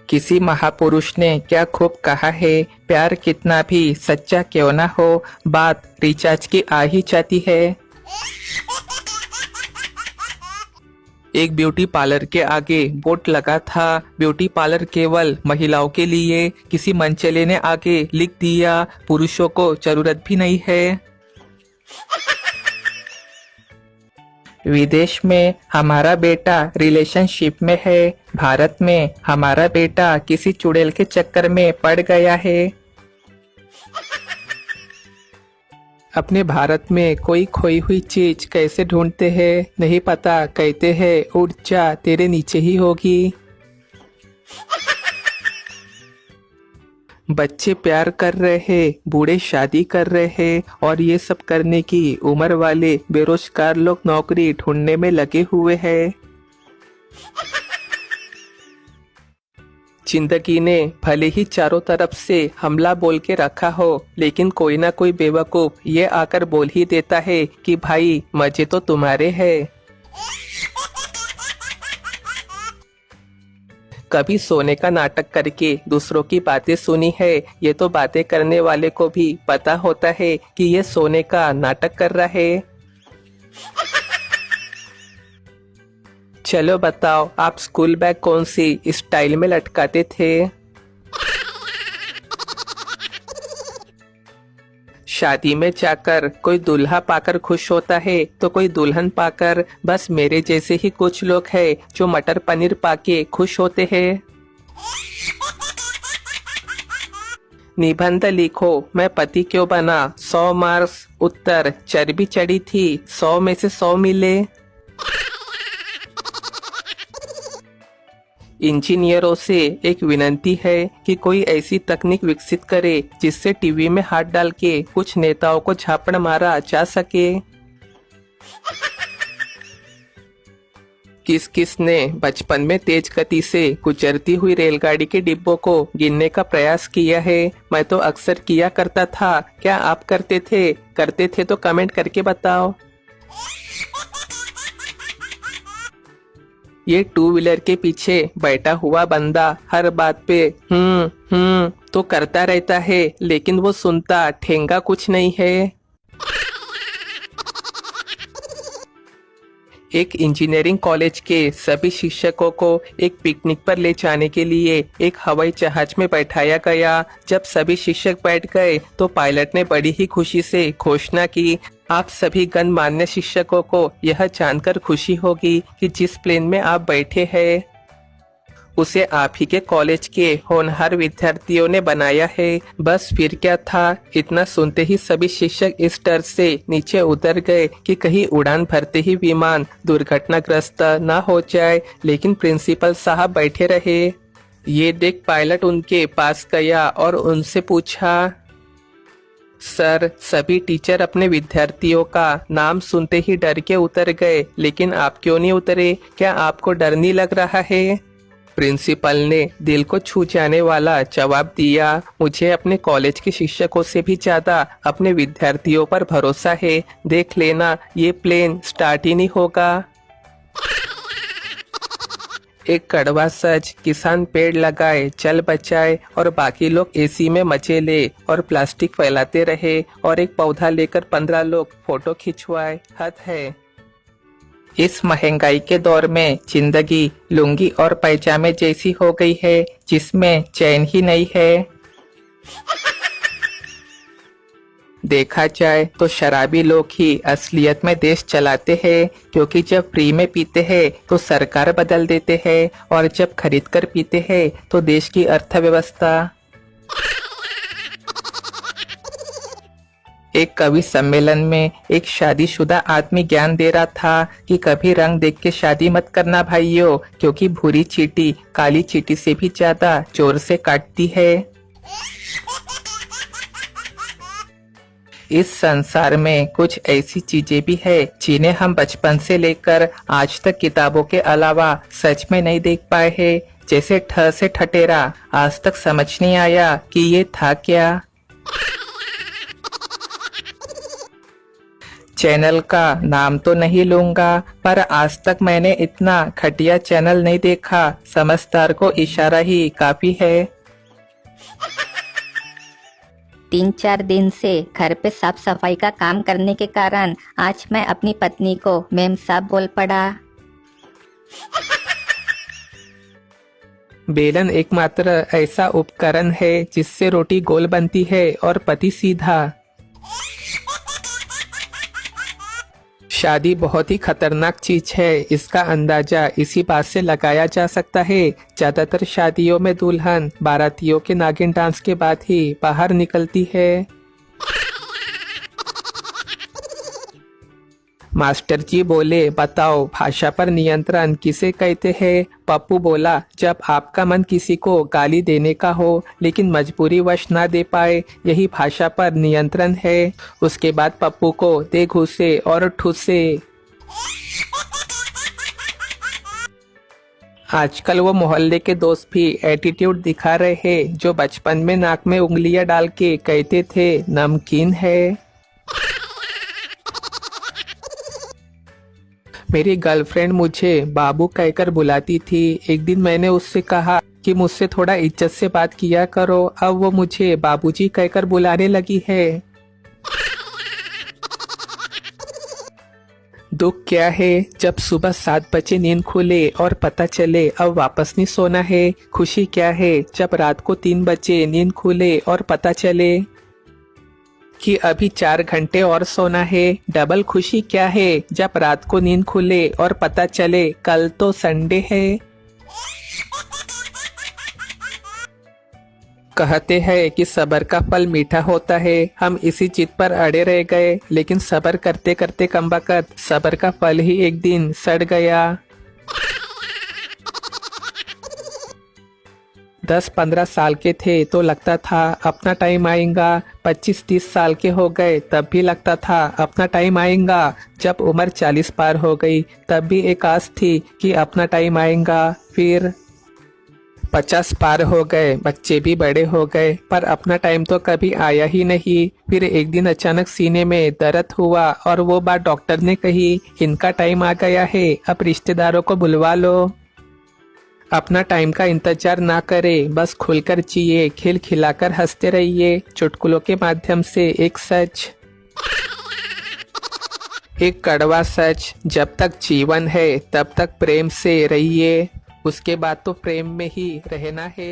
किसी महापुरुष ने क्या खूब कहा है, प्यार कितना भी सच्चा क्यों ना हो, बात रिचार्ज की आ ही जाती है। एक ब्यूटी पार्लर के आगे बोर्ड लगा था, ब्यूटी पार्लर केवल महिलाओं के लिए। किसी मनचले ने आगे लिख दिया, पुरुषों को जरूरत भी नहीं है। विदेश में हमारा बेटा रिलेशनशिप में है, भारत में हमारा बेटा किसी चुड़ैल के चक्कर में पड़ गया है। अपने भारत में कोई खोई हुई चीज कैसे ढूंढते हैं नहीं पता, कहते हैं उठ जा तेरे नीचे ही होगी। बच्चे प्यार कर रहे हैं, बूढ़े शादी कर रहे हैं और ये सब करने की उम्र वाले बेरोजगार लोग नौकरी ढूंढने में लगे हुए हैं। जिंदगी ने भले ही चारों तरफ से हमला बोल के रखा हो, लेकिन कोई ना कोई बेवकूफ ये आकर बोल ही देता है कि भाई मजे तो तुम्हारे हैं। कभी सोने का नाटक करके दूसरों की बातें सुनी है, ये तो बातें करने वाले को भी पता होता है कि ये सोने का नाटक कर रहा है। चलो बताओ, आप स्कूल बैग कौन सी स्टाइल में लटकाते थे? शादी में जाकर कोई दूल्हा पाकर खुश होता है तो कोई दुल्हन पाकर। बस मेरे जैसे ही कुछ लोग हैं जो मटर पनीर पाके खुश होते हैं। निबंध लिखो, मैं पति क्यों बना, 100 मार्क्स। उत्तर, चर्बी चढ़ी थी, 100 में से 100 मिले। इंजीनियरों से एक विनती है कि कोई ऐसी तकनीक विकसित करे जिससे टीवी में हाथ डाल के कुछ नेताओं को झापड़ मारा जा सके। किस किस ने बचपन में तेज गति से गुजरती हुई रेलगाड़ी के डिब्बों को गिनने का प्रयास किया है? मैं तो अक्सर किया करता था, क्या आप करते थे? करते थे तो कमेंट करके बताओ। ये टू व्हीलर के पीछे बैठा हुआ बंदा हर बात पे तो करता रहता है, लेकिन वो सुनता ठेंगा कुछ नहीं है। एक इंजीनियरिंग कॉलेज के सभी शिक्षकों को एक पिकनिक पर ले जाने के लिए एक हवाई जहाज में बैठाया गया। जब सभी शिक्षक बैठ गए तो पायलट ने बड़ी ही खुशी से घोषणा की, आप सभी गणमान्य शिक्षकों को यह जानकर खुशी होगी कि जिस प्लेन में आप बैठे हैं उसे आप ही के कॉलेज के होनहार विद्यार्थियों ने बनाया है। बस फिर क्या था, इतना सुनते ही सभी शिक्षक इस डर से नीचे उतर गए कि कहीं उड़ान भरते ही विमान दुर्घटनाग्रस्त न हो जाए। लेकिन प्रिंसिपल साहब बैठे रहे। ये देख पायलट उनके पास गया और उनसे पूछा, सर, सभी टीचर अपने विद्यार्थियों का नाम सुनते ही डर के उतर गए, लेकिन आप क्यों नहीं उतरे? क्या आपको डर नहीं लग रहा है? प्रिंसिपल ने दिल को छू जाने वाला जवाब दिया, मुझे अपने कॉलेज के शिक्षकों से भी ज्यादा अपने विद्यार्थियों पर भरोसा है। देख लेना, ये प्लेन स्टार्ट ही नहीं होगा। एक कड़वा सच, किसान पेड़ लगाए, जल बचाए और बाकी लोग एसी में मजे ले और प्लास्टिक फैलाते रहे और एक पौधा लेकर 15 लोग फोटो खिंचवाए। हद है। इस महंगाई के दौर में जिंदगी लुंगी और पैजामे जैसी हो गई है, जिसमें चैन ही नहीं है। देखा जाए तो शराबी लोग ही असलियत में देश चलाते हैं, क्योंकि जब फ्री में पीते हैं तो सरकार बदल देते हैं और जब खरीद कर पीते हैं तो देश की अर्थव्यवस्था। एक कवि सम्मेलन में एक शादीशुदा आदमी ज्ञान दे रहा था कि कभी रंग देख के शादी मत करना भाइयों, क्योंकि भूरी चींटी काली चींटी से भी ज्यादा जोर से काटती है। इस संसार में कुछ ऐसी चीजें भी है जिन्हें हम बचपन से लेकर आज तक किताबों के अलावा सच में नहीं देख पाए हैं। जैसे ठ से ठठेरा, आज तक समझ नहीं आया कि ये था क्या। चैनल का नाम तो नहीं लूंगा, पर आज तक मैंने इतना घटिया चैनल नहीं देखा। समझदार को इशारा ही काफी है। 3-4 दिन से घर पे साफ सफाई का काम करने के कारण आज मैं अपनी पत्नी को मेम साहब बोल पड़ा। बेलन एकमात्र ऐसा उपकरण है जिससे रोटी गोल बनती है और पति सीधा। शादी बहुत ही खतरनाक चीज है, इसका अंदाजा इसी बात से लगाया जा सकता है। ज्यादातर शादियों में दुल्हन बारातियों के नागिन डांस के बाद ही बाहर निकलती है। मास्टर जी बोले, बताओ भाषा पर नियंत्रण किसे कहते हैं? पप्पू बोला, जब आपका मन किसी को गाली देने का हो लेकिन मजबूरी वश ना दे पाए, यही भाषा पर नियंत्रण है। उसके बाद पप्पू को दे घूसे और ठूसे। आजकल वो मोहल्ले के दोस्त भी एटीट्यूड दिखा रहे हैं, जो बचपन में नाक में उंगलियां डाल के कहते थे नमकीन है। मेरी गर्लफ्रेंड मुझे बाबू कहकर बुलाती थी। एक दिन मैंने उससे कहा कि मुझसे थोड़ा इज्जत से बात किया करो, अब वो मुझे बाबूजी कहकर बुलाने लगी है। दुख क्या है जब सुबह 7 बजे नींद खुले और पता चले अब वापस नहीं सोना है। खुशी क्या है जब रात को 3 बजे नींद खुले और पता चले कि अभी 4 घंटे और सोना है। डबल खुशी क्या है जब रात को नींद खुले और पता चले कल तो संडे है। कहते हैं कि सब्र का फल मीठा होता है। हम इसी जिद पर अड़े रह गए, लेकिन सब्र करते करते कमबख्त सब्र का फल ही एक दिन सड़ गया। 10-15 साल के थे तो लगता था अपना टाइम आएगा। 25-30 साल के हो गए तब भी लगता था अपना टाइम आएगा। जब उम्र 40 पार हो गई तब भी एक आस थी कि अपना टाइम आएगा। फिर 50 पार हो गए, बच्चे भी बड़े हो गए, पर अपना टाइम तो कभी आया ही नहीं। फिर एक दिन अचानक सीने में दर्द हुआ और वो बात डॉक्टर ने कही, इनका टाइम आ गया है, अब रिश्तेदारों को बुलवा लो। अपना टाइम का इंतजार ना करे, बस खुलकर जिए, खिल खिलाकर हंसते रहिए। चुटकुलों के माध्यम से एक सच, एक कड़वा सच, जब तक जीवन है तब तक प्रेम से रहिए, उसके बाद तो प्रेम में ही रहना है।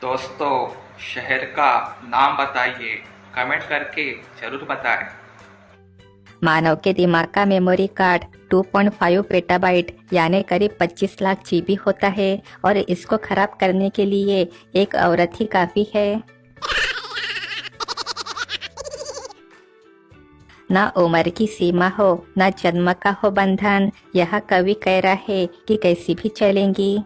दोस्तों, शहर का नाम बताइए, कमेंट करके जरूर बताएं। मानव के दिमाग का मेमोरी कार्ड 2.5 पेटाबाइट यानी करीब 25 लाख जीबी होता है और इसको खराब करने के लिए एक औरत ही काफी है। ना उम्र की सीमा हो, ना जन्म का हो बंधन, यह कवि कह रहा है कि कैसी भी चलेंगी।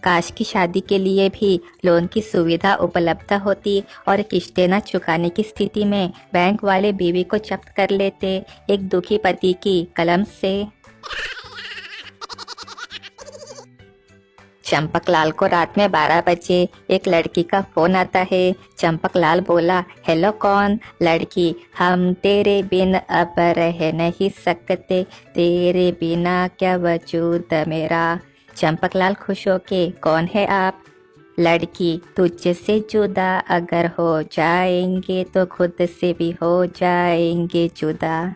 काश की शादी के लिए भी लोन की सुविधा उपलब्ध होती और किस्तें न चुकाने की स्थिति में बैंक वाले बीवी को जब्त कर लेते एक दुखी पति की कलम से। चंपकलाल को रात में 12 बजे एक लड़की का फोन आता है। चंपकलाल बोला, हेलो कौन? लड़की, हम तेरे बिन अब रह नहीं सकते, तेरे बिना क्या वजूद मेरा। चंपकलाल खुश होके, कौन है आप? लड़की, तुझसे जुदा अगर हो जाएंगे तो खुद से भी हो जाएंगे जुदा।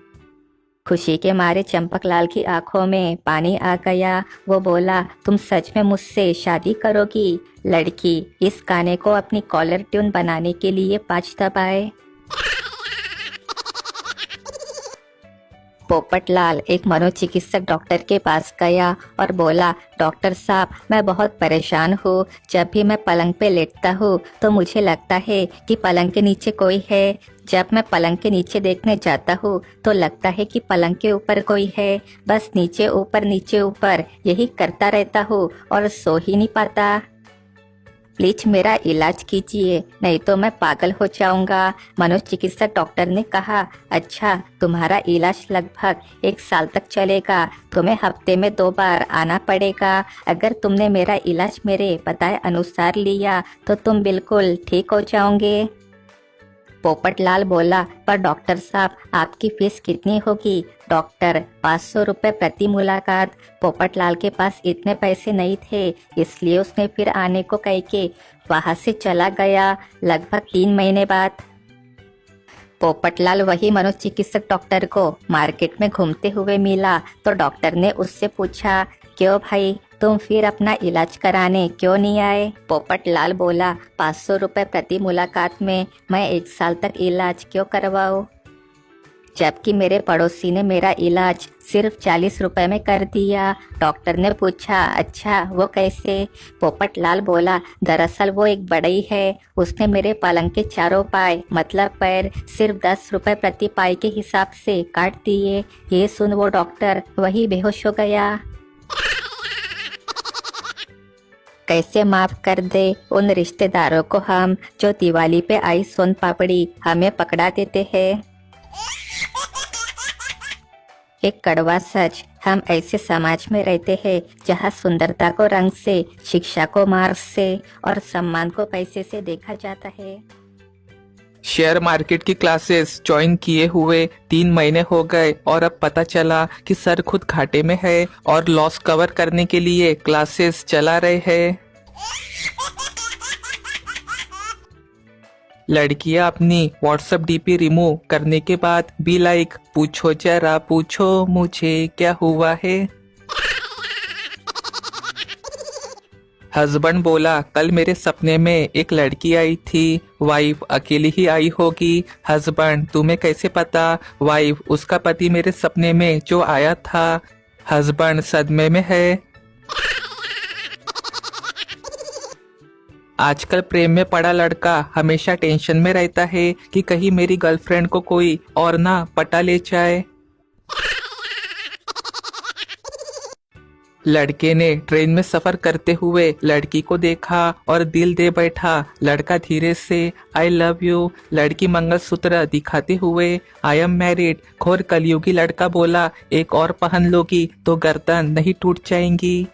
खुशी के मारे चंपकलाल की आंखों में पानी आ गया। वो बोला, तुम सच में मुझसे शादी करोगी? लड़की, इस गाने को अपनी कॉलर ट्यून बनाने के लिए 5 दबाए। पोपटलाल एक मनोचिकित्सक डॉक्टर के पास गया और बोला, डॉक्टर साहब, मैं बहुत परेशान हूँ। जब भी मैं पलंग पे लेटता हूँ तो मुझे लगता है कि पलंग के नीचे कोई है। जब मैं पलंग के नीचे देखने जाता हूँ तो लगता है कि पलंग के ऊपर कोई है। बस नीचे ऊपर यही करता रहता हूँ और सो ही नहीं पाता। प्लीज मेरा इलाज कीजिए, नहीं तो मैं पागल हो जाऊंगा। मनोचिकित्सक डॉक्टर ने कहा, अच्छा, तुम्हारा इलाज लगभग 1 साल तक चलेगा। तुम्हें हफ्ते में 2 बार आना पड़ेगा। अगर तुमने मेरा इलाज मेरे बताए अनुसार लिया तो तुम बिल्कुल ठीक हो जाओगे। पोपटलाल बोला, पर डॉक्टर साहब आपकी फीस कितनी होगी? डॉक्टर, 500 रुपये प्रति मुलाकात। पोपटलाल के पास इतने पैसे नहीं थे, इसलिए उसने फिर आने को कह के वहां से चला गया। लगभग 3 महीने बाद पोपटलाल वही मनोचिकित्सक डॉक्टर को मार्केट में घूमते हुए मिला, तो डॉक्टर ने उससे पूछा, क्यों भाई, तुम फिर अपना इलाज कराने क्यों नहीं आए? पोपटलाल बोला, 500 रुपये प्रति मुलाकात में मैं 1 साल तक इलाज क्यों करवाऊँ, जबकि मेरे पड़ोसी ने मेरा इलाज सिर्फ 40 रुपए में कर दिया। डॉक्टर ने पूछा, अच्छा वो कैसे? पोपटलाल बोला, दरअसल वो एक बड़ई है, उसने मेरे पलंग के चारों पाए मतलब पैर सिर्फ 10 रुपए प्रति पाई के हिसाब से काट दिए। ये सुन वो डॉक्टर वही बेहोश हो गया। कैसे माफ कर दे उन रिश्तेदारों को हम जो दिवाली पे आई सोन पापड़ी हमें पकड़ा देते हैं। एक कड़वा सच, हम ऐसे समाज में रहते हैं जहाँ सुंदरता को रंग से, शिक्षा को मार्क्स से और सम्मान को पैसे से देखा जाता है। शेयर मार्केट की क्लासेस ज्वाइन किए हुए 3 महीने हो गए और अब पता चला कि सर खुद घाटे में है और लॉस कवर करने के लिए क्लासेस चला रहे हैं। लड़कियां अपनी व्हाट्सएप डीपी रिमूव करने के बाद भी लाइक, पूछो जरा पूछो मुझे क्या हुआ है। हस्बैंड बोला, कल मेरे सपने में एक लड़की आई थी, वाइफ अकेली ही आई होगी। हस्बैंड, तुम्हें कैसे पता? वाइफ, उसका पति मेरे सपने में जो आया था। हस्बैंड सदमे में है। आजकल प्रेम में पड़ा लड़का हमेशा टेंशन में रहता है कि कहीं मेरी गर्लफ्रेंड को कोई और ना पटा ले जाए। लड़के ने ट्रेन में सफर करते हुए लड़की को देखा और दिल दे बैठा। लड़का धीरे से आई लव यू, लड़की मंगलसूत्र दिखाते हुए आई एम मैरिड। घोर कलयुगी लड़का बोला, एक और पहन लोगी तो गर्दन नहीं टूट जाएंगी।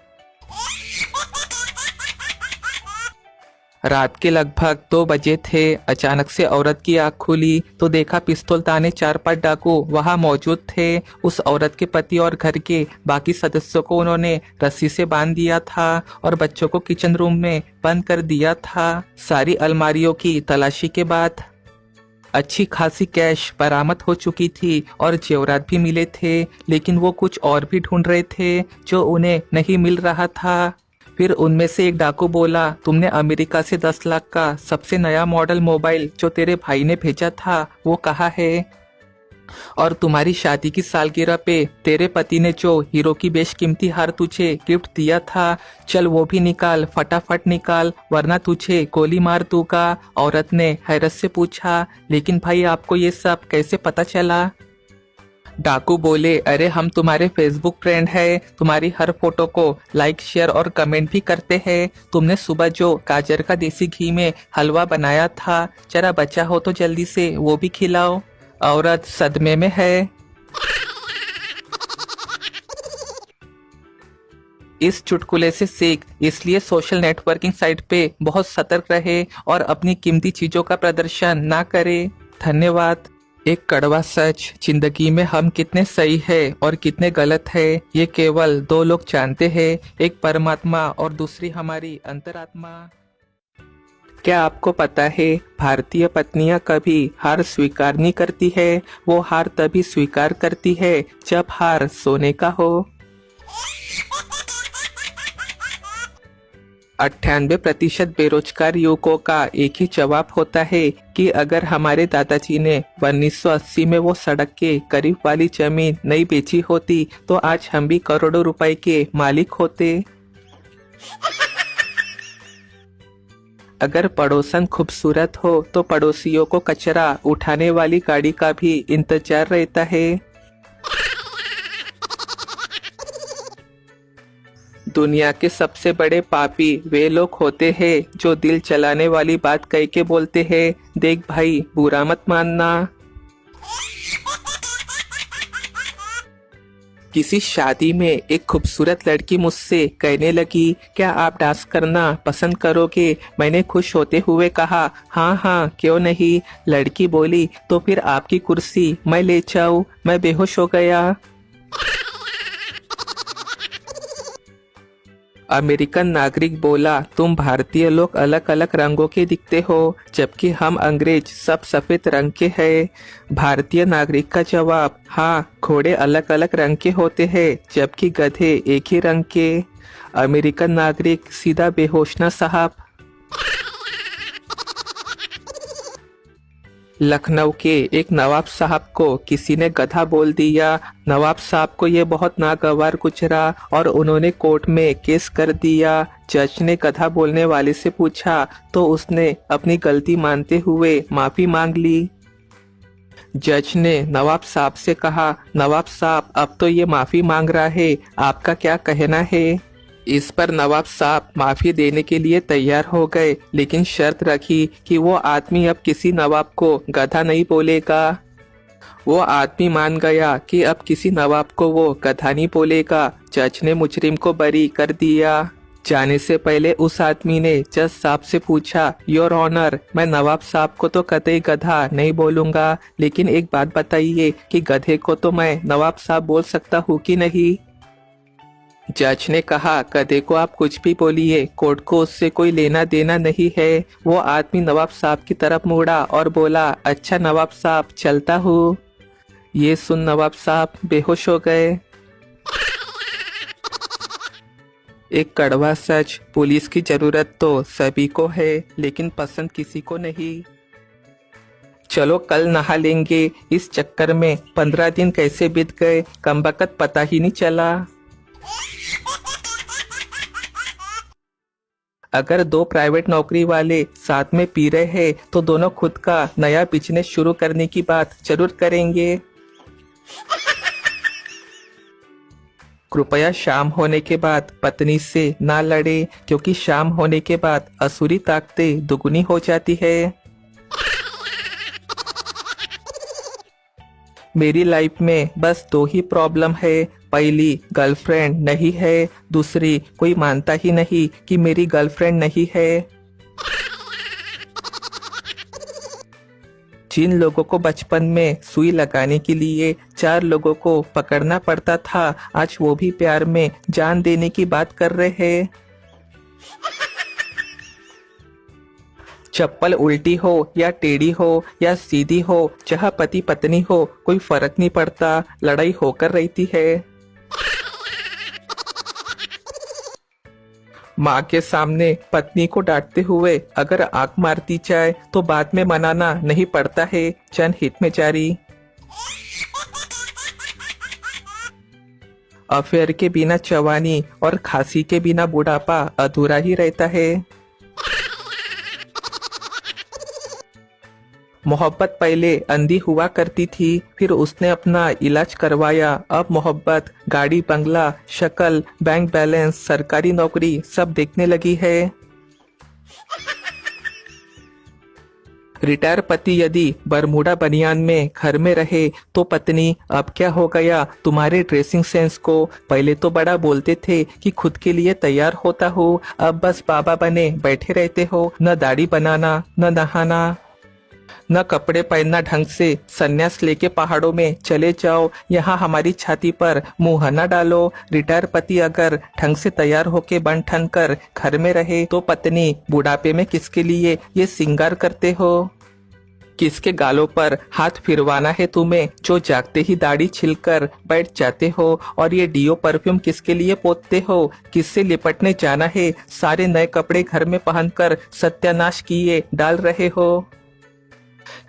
रात के लगभग 2 बजे थे। अचानक से औरत की आंख खुली तो देखा पिस्तौल ताने 4-5 डाकू वहां मौजूद थे। उस औरत के पति और घर के बाकी सदस्यों को उन्होंने रस्सी से बांध दिया था और बच्चों को किचन रूम में बंद कर दिया था। सारी अलमारियों की तलाशी के बाद अच्छी खासी कैश बरामद हो चुकी थी और जेवरात भी मिले थे, लेकिन वो कुछ और भी ढूंढ रहे थे जो उन्हें नहीं मिल रहा था। फिर उनमें से एक डाकू बोला, तुमने अमेरिका से 10 लाख का सबसे नया मॉडल मोबाइल जो तेरे भाई ने भेजा था वो कहाँ है? और तुम्हारी शादी की सालगिरह पे तेरे पति ने जो हीरो की बेशकीमती हार तुझे गिफ्ट दिया था, चल वो भी निकाल, फटाफट निकाल वरना तुझे गोली मार दूंगा। औरत ने हैरत से पूछा, लेकिन भाई आपको ये सब कैसे पता चला? डाकू बोले, अरे हम तुम्हारे फेसबुक फ्रेंड है, तुम्हारी हर फोटो को लाइक शेयर और कमेंट भी करते हैं। तुमने सुबह जो गाजर का देसी घी में हलवा बनाया था, जरा बचा हो तो जल्दी से वो भी खिलाओ। औरत सदमे में है। इस चुटकुले से सीख, इसलिए सोशल नेटवर्किंग साइट पे बहुत सतर्क रहे और अपनी कीमती चीजों का प्रदर्शन ना करे। धन्यवाद। एक कड़वा सच, जिंदगी में हम कितने सही है और कितने गलत है ये केवल 2 लोग जानते हैं, एक परमात्मा और दूसरी हमारी अंतरात्मा। क्या आपको पता है भारतीय पत्नियां कभी हार स्वीकार नहीं करती है, वो हार तभी स्वीकार करती है जब हार सोने का हो। 98% बेरोजगार युवकों का एक ही जवाब होता है कि अगर हमारे दादाजी ने 1980 में वो सड़क के करीब वाली जमीन नहीं बेची होती तो आज हम भी करोड़ों रुपए के मालिक होते। अगर पड़ोसन खूबसूरत हो तो पड़ोसियों को कचरा उठाने वाली गाड़ी का भी इंतजार रहता है। दुनिया के सबसे बड़े पापी वे लोग होते हैं जो दिल चलाने वाली बात कह के बोलते हैं, देख भाई बुरा मत मानना। किसी शादी में एक खूबसूरत लड़की मुझसे कहने लगी, क्या आप डांस करना पसंद करोगे? मैंने खुश होते हुए कहा, हाँ हाँ क्यों नहीं। लड़की बोली, तो फिर आपकी कुर्सी मैं ले जाऊं? मैं बेहोश हो गया। अमेरिकन नागरिक बोला, तुम भारतीय लोग अलग अलग रंगों के दिखते हो, जबकि हम अंग्रेज सब सफेद रंग के हैं। भारतीय नागरिक का जवाब, हाँ घोड़े अलग अलग रंग के होते हैं, जबकि गधे एक ही रंग के। अमेरिकन नागरिक सीधा बेहोश ना साहब। लखनऊ के एक नवाब साहब को किसी ने गधा बोल दिया। नवाब साहब को ये बहुत नागवार गुजरा और उन्होंने कोर्ट में केस कर दिया। जज ने गधा बोलने वाले से पूछा तो उसने अपनी गलती मानते हुए माफी मांग ली। जज ने नवाब साहब से कहा, नवाब साहब अब तो ये माफी मांग रहा है, आपका क्या कहना है? इस पर नवाब साहब माफी देने के लिए तैयार हो गए, लेकिन शर्त रखी कि वो आदमी अब किसी नवाब को गधा नहीं बोलेगा। वो आदमी मान गया कि अब किसी नवाब को वो गधा नहीं बोलेगा। जज ने मुजरिम को बरी कर दिया। जाने से पहले उस आदमी ने जज साहब से पूछा, योर ऑनर, मैं नवाब साहब को तो कतई गधा नहीं बोलूंगा, लेकिन एक बात बताइए कि गधे को तो मैं नवाब साहब बोल सकता हूँ कि नहीं? जज ने कहा, गधे को आप कुछ भी बोलिए, कोर्ट को उससे कोई लेना देना नहीं है। वो आदमी नवाब साहब की तरफ मुड़ा और बोला, अच्छा नवाब साहब चलता हूँ। ये सुन नवाब साहब बेहोश हो गए। एक कड़वा सच, पुलिस की जरूरत तो सभी को है, लेकिन पसंद किसी को नहीं। चलो कल नहा लेंगे। इस चक्कर में 15 दिन कैसे बीत गए कमबख्त पता ही नहीं चला। अगर दो प्राइवेट नौकरी वाले साथ में पी रहे हैं तो दोनों खुद का नया बिजनेस शुरू करने की बात जरूर करेंगे। कृपया शाम होने के बाद पत्नी से ना लड़े, क्योंकि शाम होने के बाद असुरी ताकतें दुगुनी हो जाती है। मेरी लाइफ में बस 2 ही प्रॉब्लम है। पहली, गर्लफ्रेंड नहीं है। दूसरी, कोई मानता ही नहीं कि मेरी गर्लफ्रेंड नहीं है। जिन लोगों को बचपन में सुई लगाने के लिए 4 लोगों को पकड़ना पड़ता था, आज वो भी प्यार में जान देने की बात कर रहे हैं। चप्पल उल्टी हो या टेढ़ी हो या सीधी हो, चाहे पति पत्नी हो, कोई फर्क नहीं पड़ता, लड़ाई होकर रहती है। माँ के सामने पत्नी को डांटते हुए अगर आंख मारती जाए तो बाद में मनाना नहीं पड़ता है। जनहित में जारी। अफेयर के बिना जवानी और खांसी के बिना बुढ़ापा अधूरा ही रहता है। मोहब्बत पहले अंधी हुआ करती थी, फिर उसने अपना इलाज करवाया। अब मोहब्बत गाड़ी, बंगला, शक्ल, बैंक बैलेंस, सरकारी नौकरी सब देखने लगी है। रिटायर पति यदि बरमूडा बनियान में घर में रहे तो पत्नी, अब क्या हो गया तुम्हारे ड्रेसिंग सेंस को? पहले तो बड़ा बोलते थे कि खुद के लिए तैयार होता हो, अब बस बाबा बने बैठे रहते हो। न दाढ़ी बनाना, न नहाना, न कपड़े पहनना ढंग से। सन्यास लेके पहाड़ों में चले जाओ, यहाँ हमारी छाती पर मुंह न डालो। रिटायर पति अगर ढंग से तैयार होके बन ठन कर घर में रहे तो पत्नी, बुढ़ापे में किसके लिए ये सिंगार करते हो? किसके गालों पर हाथ फिरवाना है तुम्हें, जो जागते ही दाढ़ी छिलकर बैठ जाते हो? और ये डीओ परफ्यूम किसके लिए पोतते हो? किससे लिपटने जाना है? सारे नए कपड़े घर में पहनकर सत्यानाश किए डाल रहे हो।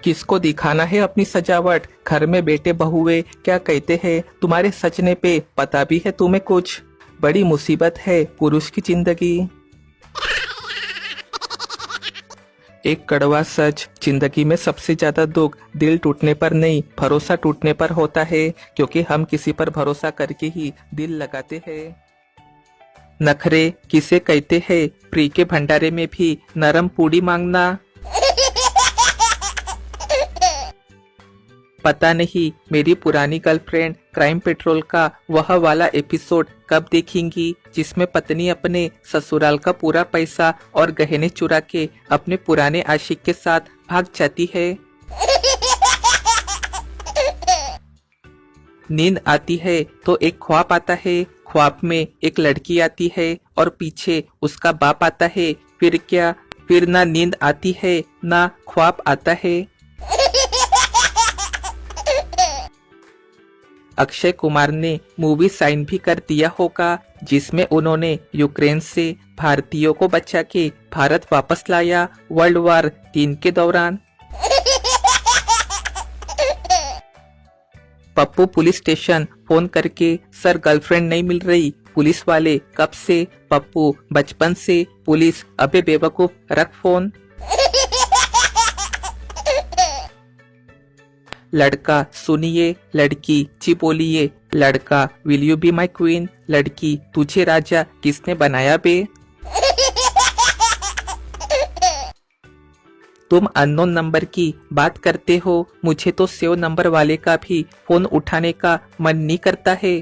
किसको दिखाना है अपनी सजावट? घर में बेटे बहुए क्या कहते हैं तुम्हारे सजने पे पता भी है तुम्हें कुछ? बड़ी मुसीबत है पुरुष की जिंदगी। एक कड़वा सच, जिंदगी में सबसे ज्यादा दुख दिल टूटने पर नहीं, भरोसा टूटने पर होता है, क्योंकि हम किसी पर भरोसा करके ही दिल लगाते हैं। नखरे किसे कहते हैं? प्री के भंडारे में भी नरम पूड़ी मांगना। पता नहीं मेरी पुरानी गर्लफ्रेंड क्राइम पेट्रोल का वह वाला एपिसोड कब देखेंगी जिसमें पत्नी अपने ससुराल का पूरा पैसा और गहने चुरा के अपने पुराने आशिक के साथ भाग जाती है। नींद आती है तो एक ख्वाब आता है। ख्वाब में एक लड़की आती है और पीछे उसका बाप आता है। फिर क्या, फिर ना नींद आती है ना ख्वाब आता है। अक्षय कुमार ने मूवी साइन भी कर दिया होगा जिसमें उन्होंने यूक्रेन से भारतीयों को बचा के भारत वापस लाया वर्ल्ड वार 3 के दौरान। पप्पू पुलिस स्टेशन फोन करके सर गर्लफ्रेंड नहीं मिल रही। पुलिस वाले कब से? पप्पू बचपन से। पुलिस अबे बेवकूफ रख फोन। लड़का सुनिए, लड़की जी बोलिए। लड़का will you be my queen. लड़की तुझे राजा किसने बनाया बे? तुम अननोन नंबर की बात करते हो, मुझे तो सेव नंबर वाले का भी फोन उठाने का मन नहीं करता है।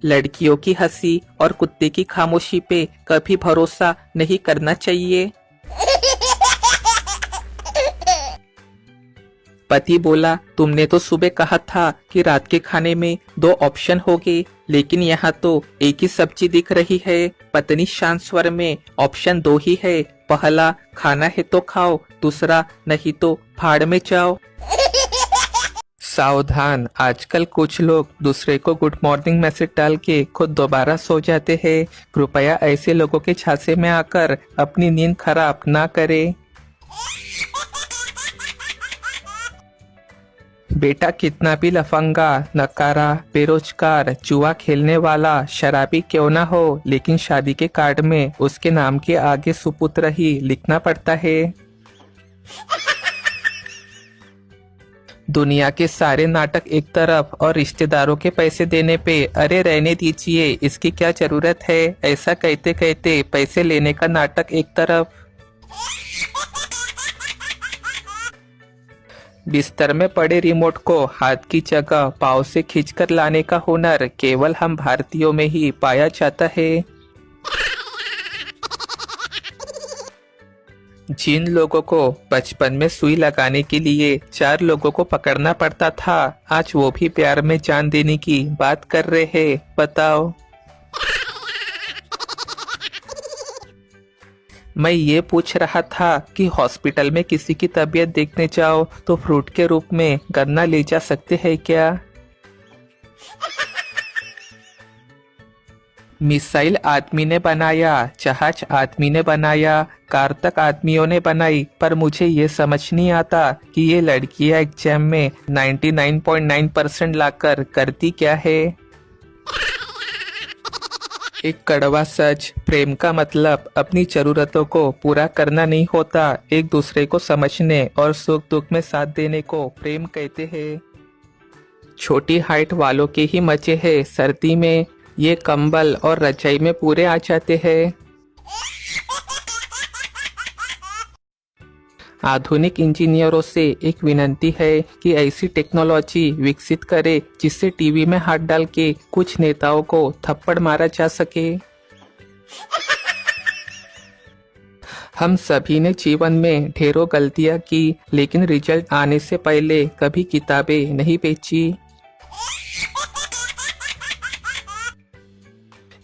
लड़कियों की हंसी और कुत्ते की खामोशी पे कभी भरोसा नहीं करना चाहिए। पति बोला, तुमने तो सुबह कहा था कि रात के खाने में 2 ऑप्शन होंगे, लेकिन यहाँ तो एक ही सब्जी दिख रही है। पत्नी शांत स्वर में, ऑप्शन 2 ही है। पहला खाना है तो खाओ, दूसरा नहीं तो भाड़ में जाओ। सावधान, आजकल कुछ लोग दूसरे को गुड मॉर्निंग मैसेज डाल के खुद दोबारा सो जाते हैं। कृपया ऐसे लोगों के झांसे में आकर अपनी नींद खराब ना करें। बेटा कितना भी लफंगा, नकारा, बेरोजगार, जुआ खेलने वाला, शराबी क्यों ना हो, लेकिन शादी के कार्ड में उसके नाम के आगे सुपुत्र ही लिखना पड़ता है। दुनिया के सारे नाटक एक तरफ और रिश्तेदारों के पैसे देने पे अरे रहने दीजिए, इसकी क्या जरूरत है, ऐसा कहते कहते पैसे लेने का नाटक एक तरफ। बिस्तर में पड़े रिमोट को हाथ की जगह पाँव से खींचकर लाने का हुनर केवल हम भारतीयों में ही पाया जाता है। जिन लोगों को बचपन में सुई लगाने के लिए 4 लोगों को पकड़ना पड़ता था, आज वो भी प्यार में जान देने की बात कर रहे हैं, बताओ। मैं ये पूछ रहा था कि हॉस्पिटल में किसी की तबीयत देखने जाओ तो फ्रूट के रूप में गन्ना ले जा सकते हैं क्या? मिसाइल आदमी ने बनाया, जहाज आदमी ने बनाया, कार तक आदमियों ने बनाई, पर मुझे ये समझ नहीं आता कि ये लड़कियां एग्जाम में 99.9% लाकर करती क्या है। एक कड़वा सच, प्रेम का मतलब अपनी जरूरतों को पूरा करना नहीं होता, एक दूसरे को समझने और सुख दुख में साथ देने को प्रेम कहते हैं। छोटी हाइट वालों के ही मजे हैं सर्दी में, ये कंबल और रजाई में पूरे आ जाते हैं। आधुनिक इंजीनियरों से एक विनती है कि ऐसी टेक्नोलॉजी विकसित करे जिससे टीवी में हाथ डाल के कुछ नेताओं को थप्पड़ मारा जा सके। हम सभी ने जीवन में ढेरों गलतियां की, लेकिन रिजल्ट आने से पहले कभी किताबें नहीं बेची।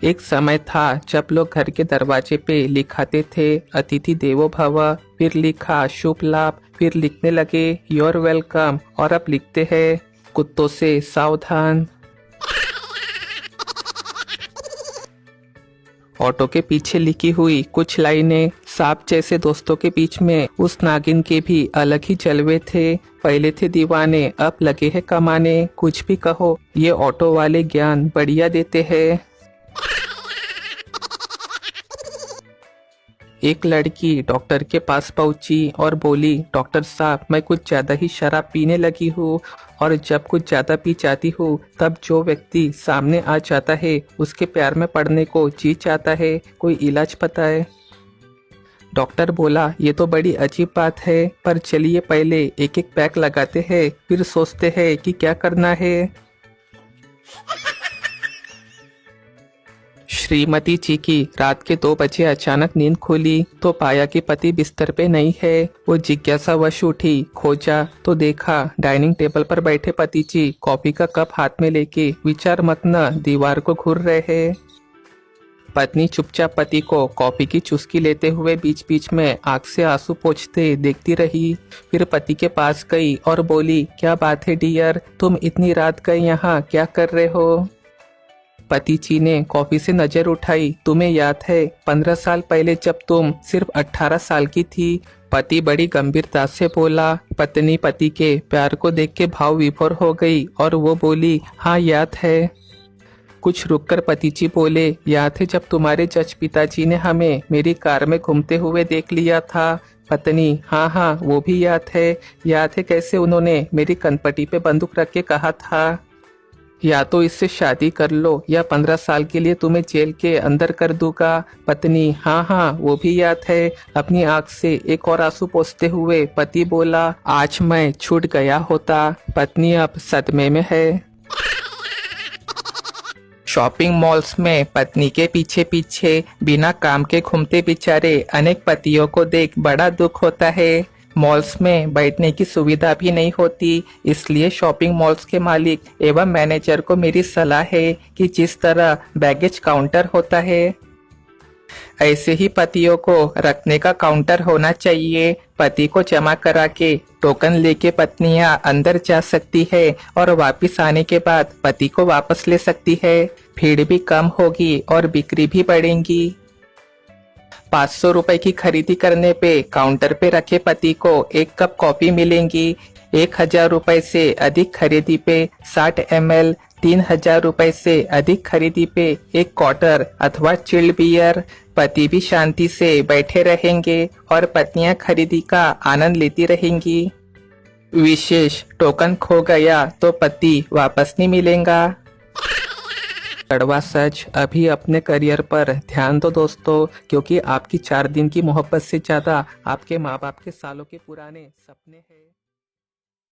एक समय था जब लोग घर के दरवाजे पे लिखाते थे अतिथि देवो भव, फिर लिखा शुभ लाभ, फिर लिखने लगे योर वेलकम, और अब लिखते हैं कुत्तों से सावधान। ऑटो के पीछे लिखी हुई कुछ लाइनें सांप जैसे दोस्तों के बीच में उस नागिन के भी अलग ही जलवे थे। पहले थे दीवाने, अब लगे हैं कमाने। कुछ भी कहो, ये ऑटो वाले ज्ञान बढ़िया देते हैं। एक लड़की डॉक्टर के पास पहुंची और बोली, डॉक्टर साहब मैं कुछ ज्यादा ही शराब पीने लगी हूँ, और जब कुछ ज्यादा पी जाती हूँ तब जो व्यक्ति सामने आ जाता है उसके प्यार में पड़ने को जी चाहता है, कोई इलाज पता है? डॉक्टर बोला ये तो बड़ी अजीब बात है, पर चलिए पहले एक एक पैक लगाते हैं, फिर सोचते हैं कि क्या करना है। श्रीमती जी की रात के 2 बजे अचानक नींद खुली तो पाया कि पति बिस्तर पे नहीं है। वो जिज्ञासावश उठी, खोजा तो देखा डाइनिंग टेबल पर बैठे पति जी कॉफी का कप हाथ में लेके विचार मग्न दीवार को घूर रहे हैं। पत्नी चुपचाप पति को कॉफी की चुस्की लेते हुए बीच बीच में आंख से आंसू पोंछते देखती रही। फिर पति के पास गई और बोली, क्या बात है डियर, तुम इतनी रात गए यहाँ क्या कर रहे हो? पति जी ने कॉफी से नजर उठाई, तुम्हें याद है 15 साल पहले जब तुम सिर्फ 18 साल की थी? पति बड़ी गंभीरता से बोला। पत्नी पति के प्यार को देख के भाव विभोर हो गई और वो बोली, हाँ याद है। कुछ रुककर पति जी बोले, याद है जब तुम्हारे जज पिताजी ने हमें मेरी कार में घूमते हुए देख लिया था? पत्नी, हाँ हाँ वो भी याद है। याद है कैसे उन्होंने मेरी कनपटी पे बंदूक रख के कहा था, या तो इससे शादी कर लो या 15 साल के लिए तुम्हें जेल के अंदर कर दूंगा? पत्नी, हाँ हाँ वो भी याद है। अपनी आंख से एक और आंसू पोंछते हुए पति बोला, आज मैं छूट गया होता। पत्नी अब सदमे में है। शॉपिंग मॉल्स में पत्नी के पीछे पीछे बिना काम के घूमते बेचारे अनेक पतियों को देख बड़ा दुख होता है। मॉल्स में बैठने की सुविधा भी नहीं होती, इसलिए शॉपिंग मॉल्स के मालिक एवं मैनेजर को मेरी सलाह है कि जिस तरह बैगेज काउंटर होता है ऐसे ही पतियों को रखने का काउंटर होना चाहिए। पति को जमा करा के टोकन लेके पत्नियां अंदर जा सकती है और वापस आने के बाद पति को वापस ले सकती है। भीड़ भी कम होगी और बिक्री भी बढ़ेगी। 500 रुपए की खरीदी करने पे काउंटर पे रखे पति को 1 कप कॉफी मिलेंगी। 1000 रुपए से अधिक खरीदी पे 60 ml, 3000 रुपए से अधिक खरीदी पे 1 क्वार्टर अथवा चिल्ड बियर। पति भी शांति से बैठे रहेंगे और पत्नियां खरीदी का आनंद लेती रहेंगी। विशेष टोकन खो गया तो पति वापस नहीं मिलेगा। कड़वा सच, अभी अपने करियर पर ध्यान दो दोस्तों, क्योंकि आपकी 4 दिन की मोहब्बत से ज्यादा आपके माँ बाप के सालों के पुराने सपने हैं।